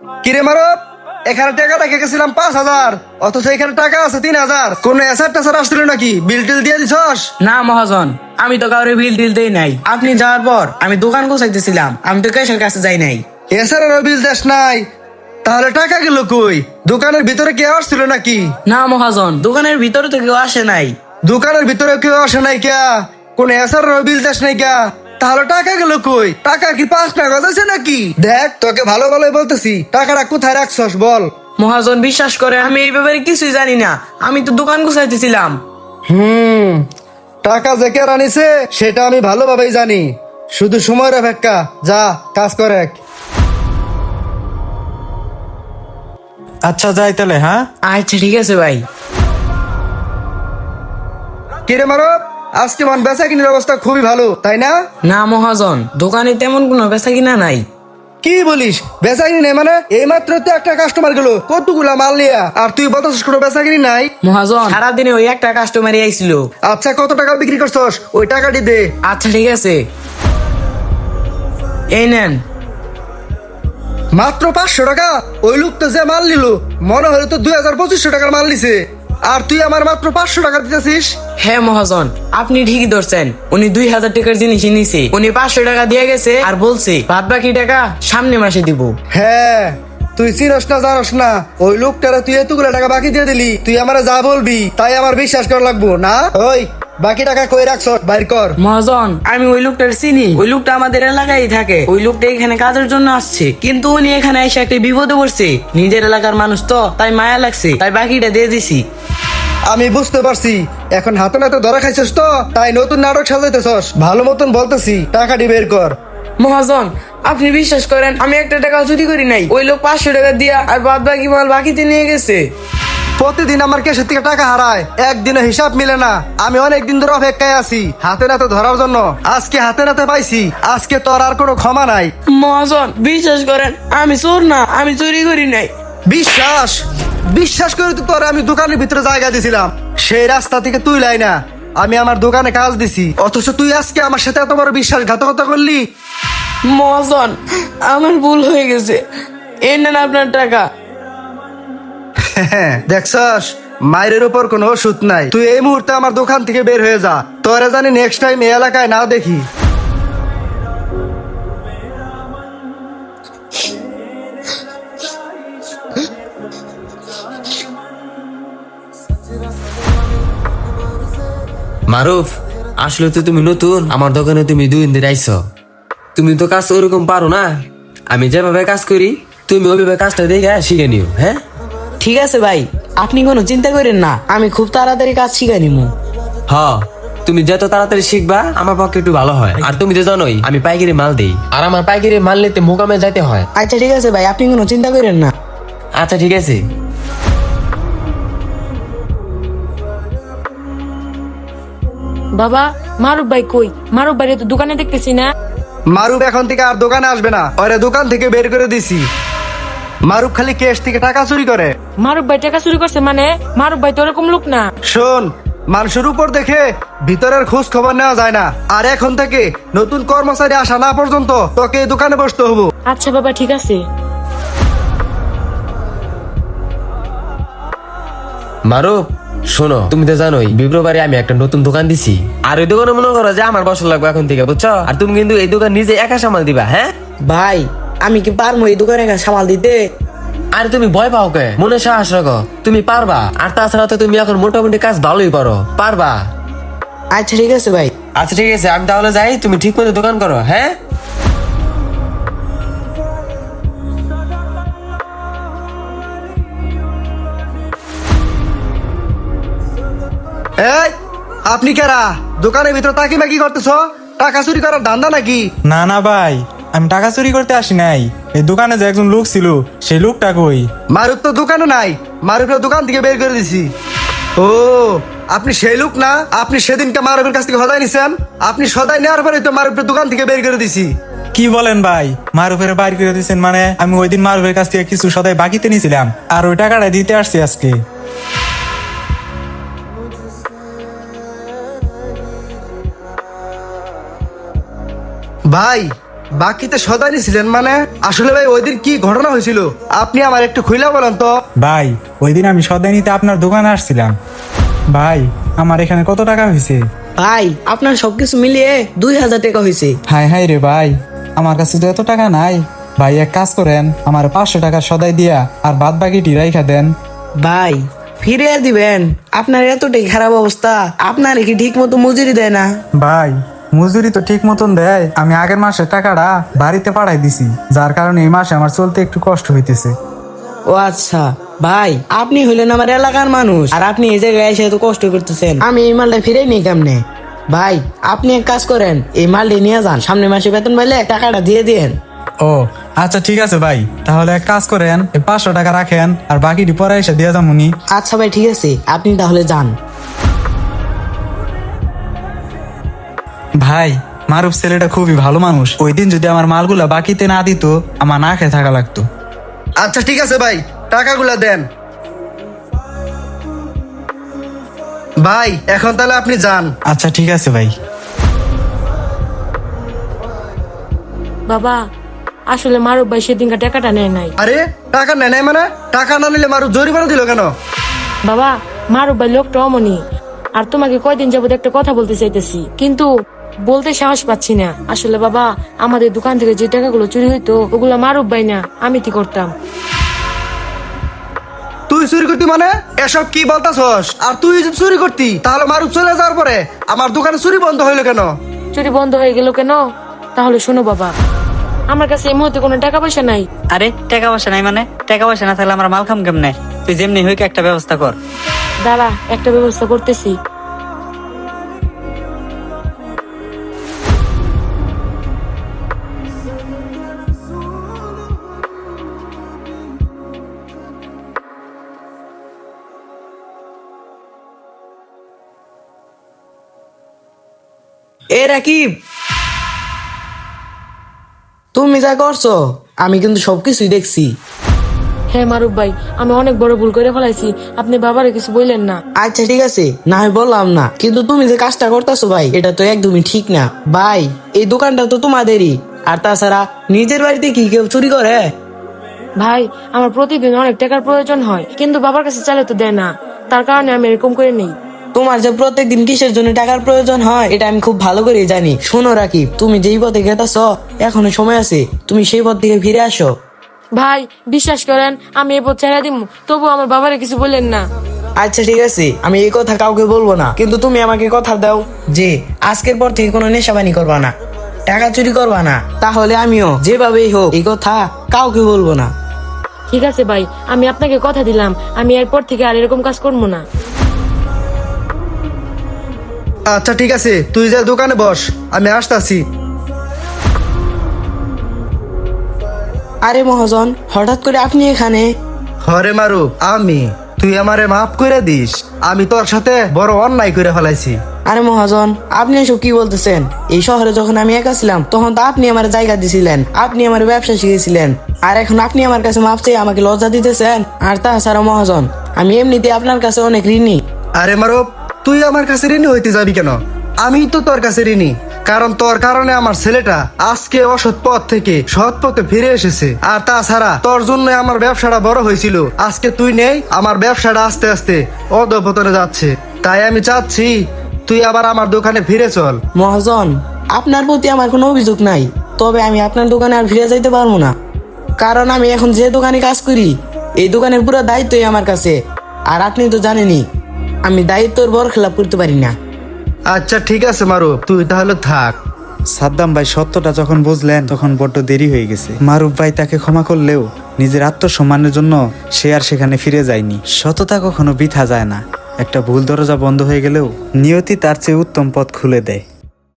কিরে মারব, এখানে টাকা রেখে গেছিলাম 5,000, অথচ এখানে টাকা আছে 3,000। কোন এসার টাসার আসছিল নাকি? বিল টিল দিয়ে দিছস? না মহাজন, আমি তো কাউরে বিল টিল দেই নাই। আপনি যাওয়ার পর আমি দোকান গোছাইতেছিলাম, আমি তো ক্যাশের কাছে যাই নাই। এসারেরও বিল দেশ নাই, তাহলে টাকা গেল কই? দোকানের ভিতরে কেউ আসছিল নাকি? না মহাজন, দোকানের ভিতরে তো কেউ আসে নাই। দোকানের ভিতরে কেউ আসে নাই কে? কোন এসারেরও বিল দেশ নাই কে? তাহলে টাকা গেল কই? টাকা কি 5 টাকা আছে নাকি? দেখ, তোকে ভালো ভালোই বলতেছি, টাকাটা কোথায় রাখছস বল। মহাজন বিশ্বাস করে, আমি এই ব্যাপারে কিছুই জানি না। আমি তো দোকান গোছাইতেছিলাম। টাকা যে কে রানিছে সেটা আমি ভালোভাবেই জানি। শুধু সময়ের অপেক্ষা, যা কাজ করে। আচ্ছা যাই তাহলে, হ্যাঁ। আচ্ছা ঠিক আছে ভাই। কিরে মারব, আজকে মন বেচা কিনার অবস্থা খুবই ভালো, তাই না? না মহাজন, দোকানে তেমন কোনো বেচা কিনা নাই। কি বলিস বেচা কিনি নাই? মানে এইমাত্র তো একটা কাস্টমার গেল, কতগুলা মাল নিয়া, আর তুই বলতেছিস কোনো বেচা কিনি নাই? মহাজন, সারাদিনে ওই একটা কাস্টমারই আইছিল। আচ্ছা, কত টাকা বিক্রি করছস? ওই টাকাটি দে। আচ্ছা ঠিক আছে, এই নেন। মাত্র 500 টাকা? ওই লোক তো যে মাল নিল মনে হলো তো 2,000-2,500 টাকার মাল নিছে, আর তুই আমার মাত্র 500 টাকা দিতেছিস? হ্যাঁ মহাজন, আপনি ঠিকই ধরছেন। উনি 2,000 টাকার জিনিস নিছে, উনি 500 টাকা দিয়ে গেছে আর বলছে বাদ বাকি টাকা সামনে মাসে দিব। হ্যাঁ, তুই চিনস না জানস না, ওই লোকটারে তুই এতগুলো টাকা বাকি দিয়ে দিলি। তুই আমারে যা বলবি তাই আমার বিশ্বাস করা লাগবো না? ওই বাকি টাকা কই রাখছ, বাইর কর। মহাজন, আমি ওই লোকটার চিনি। ওই লোকটা আমাদের এলাকায় থাকে। ওই লোকটা এখানে কাজের জন্য আসছে, কিন্তু উনি এখানে এসে একটা বিপদে পড়ছে। নিজের এলাকার মানুষ তো, তাই মায়া লাগছে, তাই বাকিটা দিয়ে দিছি। আমি বুঝতে পারছি, এখন হাতে নাতে ধরা খাইছিস তো, তাই নতুন নাটক সাজাইতেছস। ভালো মতন বলতেছি, টাকাটি বের কর। মহাজন, আপনি বিশ্বাস করেন, আমি একটা টাকা চুরি করি নাই। ওই লোক 500 টাকা দিয়া আর বাদ বাকি মাল বাকিতে নিয়ে গেছে। প্রতিদিন আমার ক্যাশের থেকে টাকা হারায়, একদিনে হিসাব মিলে না। আমি অনেক দিন ধরে অপেক্ষায় আছি হাতে নাতে ধরার জন্য। আজকে হাতে নাতে পাইছি, আজকে তোর আর কোনো ক্ষমা নাই। মহাজন বিশ্বাস করেন, আমি চোর না, আমি চুরি করি নাই। বিশ্বাস বিশ্বাস করে তো তোরে আমি দোকানের ভিতরে জায়গা দিছিলাম, সেই রাস্তা থেকে তুই লাই না। আমি আমার দোকানে কাজ দিছি, অথচ তুই আজকে আমার সাথে এত বড় বিশ্বাসঘাতকতা করলি। মহাজন, আমার ভুল হয়ে গেছে, এই নেন আপনার টাকা। দেখছস, মায়ের উপর কোনো ওষুধ নাই। তুই এই মুহূর্তে আমার দোকান থেকে বের হয়ে যা, তোরে জানি নেক্সট টাইম এই এলাকায় না দেখি। মারুফ, আসলে তো তুমি নতুন আমার দোকানে, তুমি 2 দিন ধরে আইছো। তুমি তো কাজ ওরকম পারো না। আমি যেভাবে কাজ করি তুমি ওইভাবে কাজটা দেখে শিখে নিও, হ্যাঁ? ঠিক আছে ভাই, আপনি কোনো চিন্তা করেন না, আমি খুব তাড়াতাড়ি কাজ শিখে নিবো। হ, তুমি যত তাড়াতাড়ি শিখবা আমার পক্ষে একটু ভালো হয়। আর তুমি তো জানোই আমি পাইকারি মাল দেই, আর আমার পাইকারি মাল নিতে মোকামে যাইতে হয়। আচ্ছা ঠিক আছে ভাই, আপনি কোনো চিন্তা করেন না। আচ্ছা ঠিক আছে। বাবা, মারুফ ভাই কই? মারুফ ভাই তো দোকানে দেখতেছি না। মারুফ এখন থেকে আর দোকানে আসবে না, ওরে দোকান থেকে বের করে দিছি। মারুফ খালি ক্যাশ থেকে টাকা চুরি করে। মারুফ ভাই টাকা চুরি করছে মানে? মারুফ ভাই তো ওরকম লোক না। শোন, মানুষের উপর দেখে ভিতরের খোঁজ খবর নেওয়া যায় না। আর এখন থেকে নতুন কর্মচারী আসা না পর্যন্ত তোকে এই দোকানে বসতে হবো। আচ্ছা বাবা, ঠিক আছে। মারুফ শোনো, তুমি তো জানোই ফেব্রুয়ারি আমি একটা নতুন দোকান দিছি। আর ওই দোকানে মনে করো যে আমার বছর লাগবে এখন থেকে, বুঝছো? আর তুমি কিন্তু এই দোকান নিজে একা সামাল দিবা, হ্যাঁ? ভাই, আমি কি পারবো এই দোকানে সামাল দিতে? আরে তুমি ভয় পাও কে? মনে সাহস রাখো, তুমি পারবা। আর তাছাড়া তো তুমি এখন মোটামুটি কাজ ভালোই পারো, পারবা। আচ্ছা ঠিক আছে ভাই। আচ্ছা ঠিক আছে, আমি তাহলে যাই, তুমি ঠিক মতো দোকান করো, হ্যাঁ? এই, আপনি কারা? দোকানের ভিতর তাকি মাকি করতেছ? টাকা চুরি করার ধান্দা নাকি? না না ভাই, আমি টাকা চুরি করতে আসি নাই। এই দোকানে যে একজন লোক ছিল, সেই লোকটা কই? মারুফ তো দোকানে নাই, মারুফের দোকান থেকে বের করে দিছি। ও, আপনি সেই লোক না? আপনি সেদিনকে মারুফের কাছ থেকে সদাই নিছেন। আপনি সদাই নেওয়ার পরে তো মারুফের দোকান থেকে বের করে দিছি। কি বলেন ভাই? মারুফের বাইর করে দিয়েছেন মানে? আমি ওই দিন মারুফের কাছ থেকে কিছু সদাই বাকিতে নিয়েছিলাম, আর ওই টাকাটা দিতে আসছি আজকে। ভাই, বাকিতে সদাই নিছিলেন মানে? আসলে ভাই ওই দিন কি ঘটনা হয়েছিল আপনি আমার একটু খুইলা বলেন তো। ভাই ওই দিন আমি সদাই নিতে আপনার দোকানে আসছিলাম। ভাই আমার এখানে কত টাকা হয়েছে? ভাই আপনার সবকিছু মিলিয়ে 2000 টাকা হয়েছে। হাই হাই রে ভাই, আমার কাছে তো এত টাকা নাই। ভাই এক কাজ করেন, আমার 500 টাকা সদাই দিয়া আর বাদ বাকিটি রাইখা দেন। ভাই ফিরে আর দিবেন? আপনার এতটাই খারাপ অবস্থা, আপনার কি ঠিক মতো মজুরি দেয় না? ভাই মজুরি তো ঠিক মতন দেয়, আমি আগের মাসের টাকাটা বাড়িতে পাঠাই দিছি, যার কারণে এই মাসে আমার চলতে একটু কষ্ট হইতেছে। ও আচ্ছা ভাই, আপনি হইলেন আমার এলাকার মানুষ আর আপনি এই জায়গায় এসে এত কষ্ট করতেছেন, আমি এই মালটা ফিরে নিই কেমনে? ভাই আপনি এক কাজ করেন, এই মালটি নিয়ে যান, সামনের মাসে বেতন পাইলে টাকাটা দিয়ে দিন। ও আচ্ছা ঠিক আছে ভাই, তাহলে এক কাজ করেন, এই 500 টাকা রাখেন আর বাকিটি পরে এসে দিয়ে যামুনি। আচ্ছা ভাই ঠিক আছে, আপনি তাহলে যান। ভাই মারুফ ছেলেটা খুবই ভালো মানুষ, ওই দিন যদি আমার মালগুলা বাকিতে না দিত আমার না খেয়ে থাকা লাগতো। আচ্ছা ঠিক আছে ভাই, টাকাগুলা দেন। ভাই এখন তাহলে আপনি যান। আচ্ছা ঠিক আছে ভাই। বাবা আসলে মারুফ ভাই সেদিনকার টাকাটা নেয় নাই। আরে টাকা নেয় নাই মানে? টাকা না নিলে মারু জরিমানা দিল কেন? বাবা মারুফ ভাই লোকটা অমনি, আর তোমাকে কয়দিন যাবত একটা কথা বলতে চাইতেছি কিন্তু বলতে সাহস পাচ্ছি না। আসলে বাবা আমাদের দোকান থেকে যে টাকাগুলো চুরি হইতো ওগুলো মারুফ ভাই না, আমি কি করতাম। তুই চুরি করতি মানে? এসব কি বলতাছস? আর তুই যদি চুরি করতি তাহলে মারুফ চলে যাওয়ার পরে আমার দোকানে চুরি বন্ধ হইলো কেন? চুরি বন্ধ হয়ে গেল কেন? তাহলে শোনো বাবা, আমার কাছে এই মুহূর্তে কোনো টাকা পয়সা নাই। আরে টাকা পয়সা নাই মানে? টাকা পয়সা না থাকলে আমরা মাল খাম কেমনে? তুই যেমনি হইকে একটা ব্যবস্থা কর। দাঁড়া একটা ব্যবস্থা করতেছি। এ রাকিব, তুমি যা করছো আমি কিন্তু সবকিছুই দেখছি। হ্যাঁ মারুফ ভাই, আমি অনেক বড় ভুল করে ফেলাইছি, আপনি বাবারে কিছু বললেন না। আচ্ছা ঠিক আছে, না হয় বললাম না, কিন্তু তুমি যে কাজটা করতেছো ভাই এটা তো একদমই ঠিক না। ভাই এই দোকানটা তো তোমাদেরই, আর তাছাড়া নিজের বাড়িতে কি কেউ চুরি করে? ভাই আমার প্রতিদিন অনেক টাকার প্রয়োজন হয় কিন্তু বাবার কাছে চাইলে তো দেয় না, তার কারণে আমি এরকম করে নেই। তোমার যে প্রত্যেকদিন কিসের জন্য টাকার প্রয়োজন হয় এটা আমি খুব ভালো করে জানি। শোনো রাকিব, তুমি যেই পথে গেতেছ এখনো সময় আছে, তুমি সেই পথ থেকে ফিরে আসো। ভাই বিশ্বাস করেন আমি এই পথ ছেড়ে দিব, তবু আমার বাবারে কিছু বললেন না। আচ্ছা ঠিক আছে, আমি এই কথা কাউকে বলবো না, কিন্তু তুমি আমাকে কথা দাও যে আজকের পর থেকে কোনো নেশাবানি করবা না, টাকা চুরি করবা না, তাহলে আমিও যেভাবেই হোক এই কথা কাউকে বলবো না। ঠিক আছে ভাই, আমি আপনাকে কথা দিলাম আমি এরপর থেকে আর এরকম কাজ করবো না। আচ্ছা ঠিক আছে, তুই যা দোকানে বস, আমি আসতাছি। আরে মহাজন, হঠাৎ করে আপনি এখানে? হরে মারু, আমি, তুই আমারে মাফ করে দিস, আমি তোর সাথে বড় অন্যায় করে ফেলাইছি। আরে মহাজন, আপনি এসব কি বলতেছেন? এই শহরে যখন আমি একা ছিলাম তখন তো আপনি আমার জায়গা দিছিলেন, আপনি আমার ব্যবসা শিখেছিলেন, আর এখন আপনি আমার কাছে মাপ চেয়ে আমাকে লজ্জা দিতেছেন? আর তাছাড়া মহাজন, আমি এমনিতে আপনার কাছে অনেক ঋণী। আরে মারু, তুই আমার কাছে ঋণী হইতে যাবি কেন? আমি তো তোর কাছে ঋণী, কারণ তোর কারণে আমার ছেলেটা আজকে অসৎ পথ থেকে সৎ পথে ফিরে এসেছে। আর তাছাড়া তোর জন্য আমার ব্যবসাটা বড় হয়েছিল, আজকে তুই নেই, আমার ব্যবসাটা আস্তে আস্তে অধঃপতনে যাচ্ছে। তাই আমি চাচ্ছি তুই আবার আমার দোকানে ফিরে চল। মহাজন, আপনার প্রতি আমার কোনো অভিযোগ নাই, তবে আমি আপনার দোকানে আর ফিরে যাইতে পারবো না, কারণ আমি এখন যে দোকানে কাজ করি এই দোকানের পুরো দায়িত্বই আমার কাছে, আর আপনি তো জানেনই আমি দায়িত্বর বরখেলাপ করতে পারি না। আচ্ছা ঠিক আছে মারু, তুই তাহলে থাক। সাদ্দাম ভাই সত্যটা যখন বুঝলেন তখন বড্ড দেরি হয়ে গেছে। মারুফ ভাই তাকে ক্ষমা করলেও নিজের আত্মসম্মানের জন্য সে আর সেখানে ফিরে যায়নি। সততা কখনো বৃথা যায় না, একটা ভুল দরজা বন্ধ হয়ে গেলেও নিয়তি তার চেয়ে উত্তম পথ খুলে দেয়।